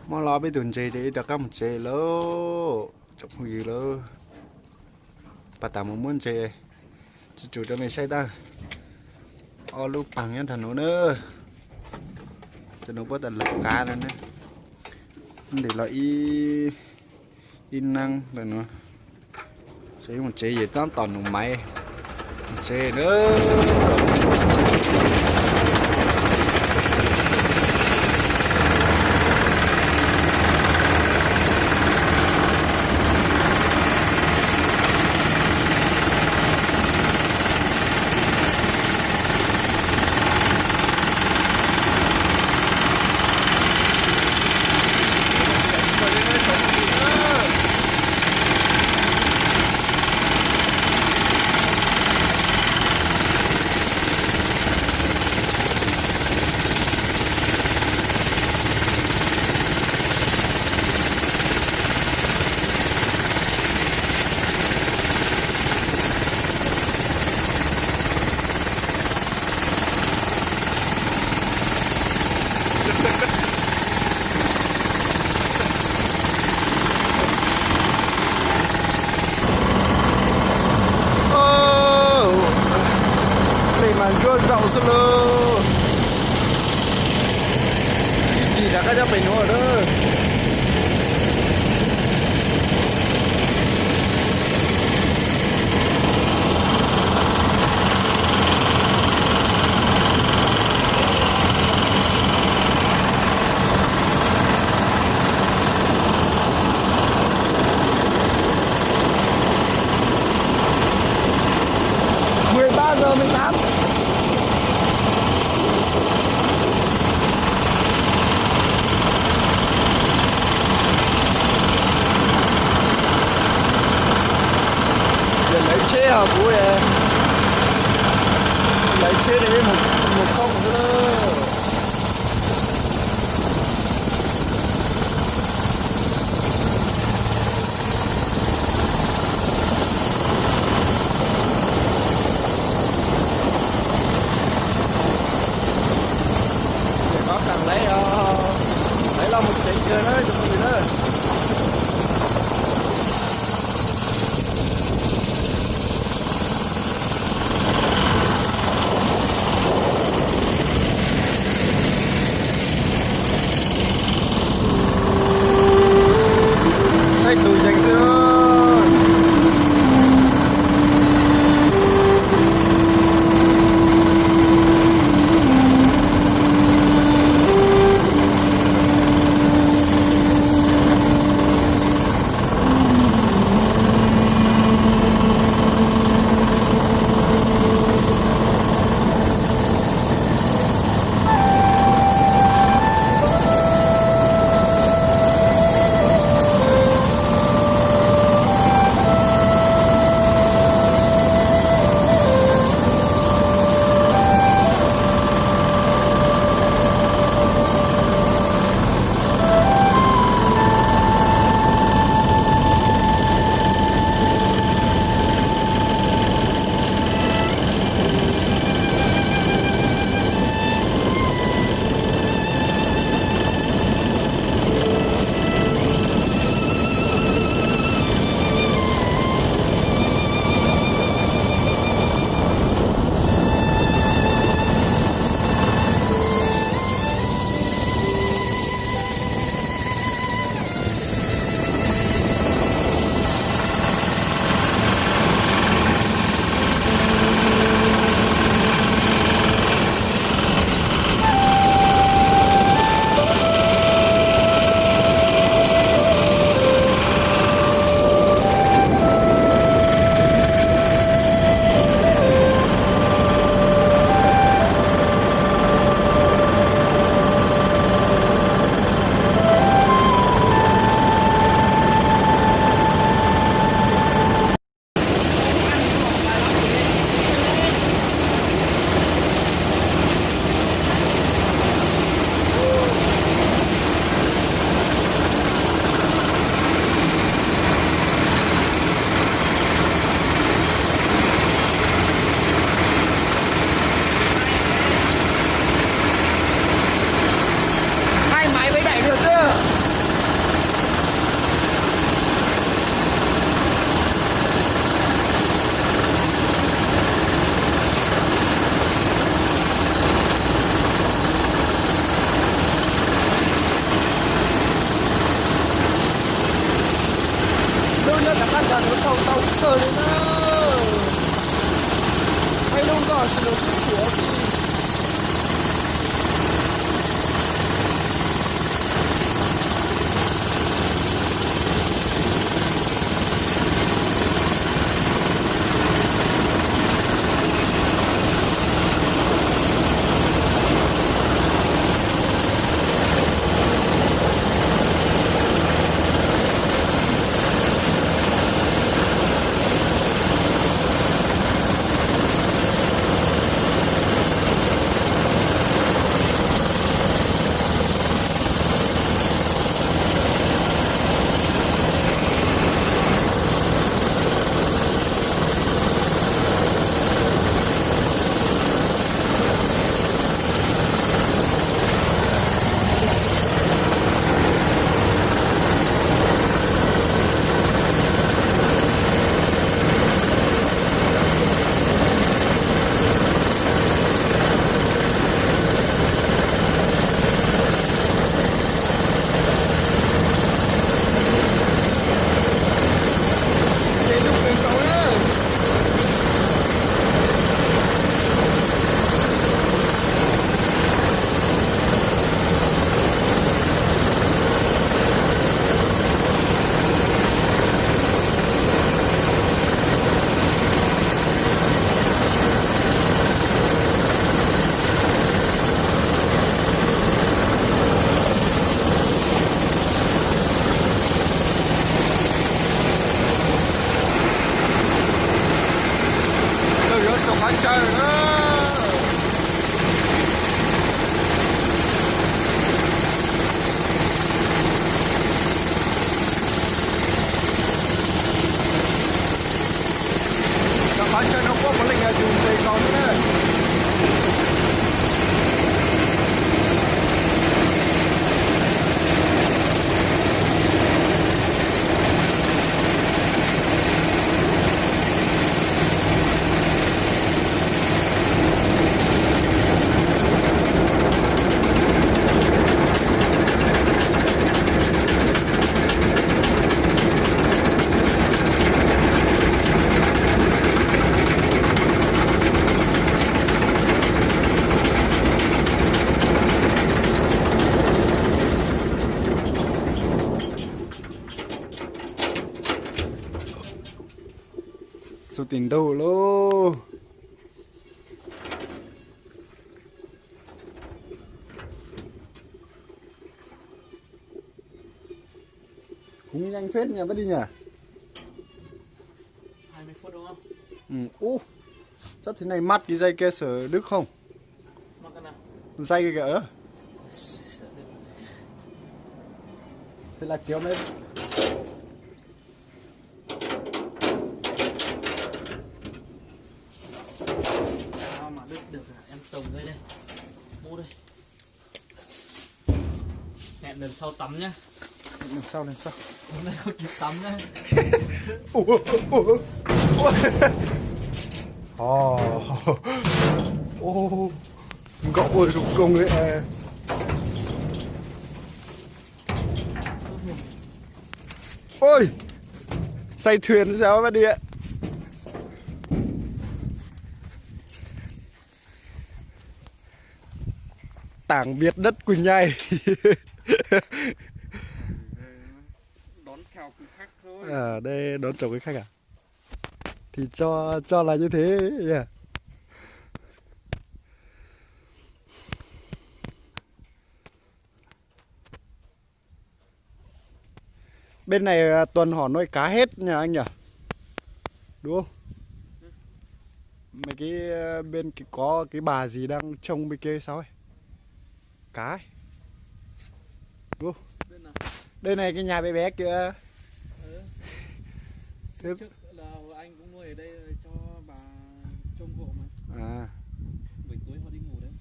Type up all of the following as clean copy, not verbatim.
mà lo biết tuần chơi đi đặc một chơi lỡ chụp gì lỡ bà tạm một muốn chơi chủ cho mình xây ta ô lúc bằng nhân thần nó nữa cho nó có tận lực cá nữa để lại in năng rồi nó chơi một chơi gì tao toàn dùng máy chơi nữa. Mà cho rau sơ lơ gì đã cái phải nữa đó giờ 18 giờ lấy chế hả bố ơi lấy chế để một không nữa lấy lo một chạy chơi nữa cho mọi người nữa nào sẽ được của số tiền đâu lô cũng nhanh phết nhỉ, vẫn đi nhỉ. 20 phút đúng không? Ừ, chắc thế này mắt cái dây kia sở đứt không? Mắt cái nào? Dây cái kìa. Thế là kéo lên. Sao mà đứt được hả? Em tồng đây đây. Mua đây. Hẹn lần sau tắm nhá. Lần sau. Hôm nay không kịp tắm nhá. Gõ ơi rụng công ấy. Ôi, say thuyền sao mà đi ạ. Tảng biệt đất Quỳnh Nhai. Đón chào quý khách thôi. À, đây đón chào quý khách à? Thì cho là như thế yeah. Bên này tuần họ nuôi cá hết nhà anh nhỉ? Đúng không? Mấy cái bên cái có cái bà gì đang trông bên kia sao ấy? Cá ấy. Đúng không? Bên nào? Đây này cái nhà bé bé kia. Thế trước là anh cũng nuôi ở đây cho bà trông hộ mà. À. Buổi tối họ đi ngủ đấy.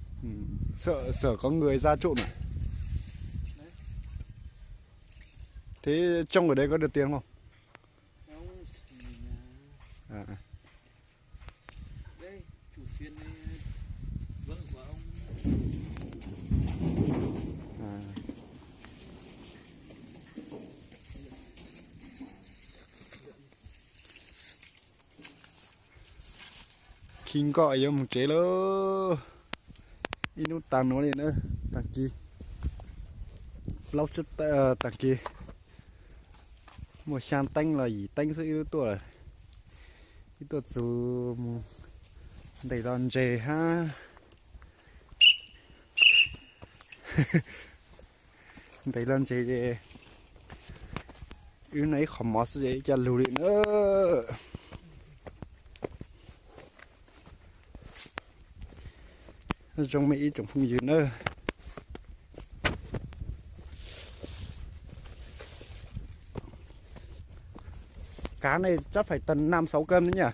Sợ có người ra trộm à? Đấy. Thế trông ở đây có được tiền không? Không, À. đây chủ thuyền này vợ của ông. À. kinh gọi giống một chế lơ đi nút tàng nó lên nữa tàng kia lau chất tàng kia một san tanh là gì tanh sẽ yếu tuổi cái tuổi dù đầy đòn dề ha đầy đòn dề yếu này không mất gì cho lùi đi nữa trong Mỹ trong phương diện nữa cá này chắc phải tầm 5-6 cân đấy nhỉ.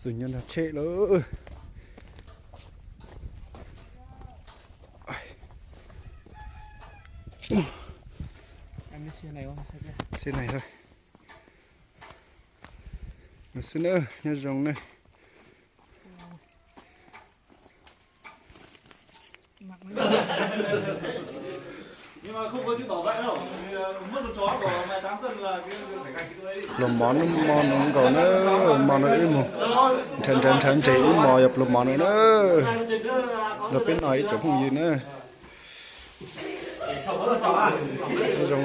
Rồi nhân là trễ nữa. Em đi xe này không? Xe này thôi. Một xe nữa, nhân rồng này. Nhưng mà không có chữ bảo vệ đâu. Mất một chó của mày 8 cân là cái phải gạch cái đấy. Lồng món nó còn nữa, món nó im một. Trần chỉ mò dập lồng món nữa. Lập bên nói chỗ không gì nữa. Rồng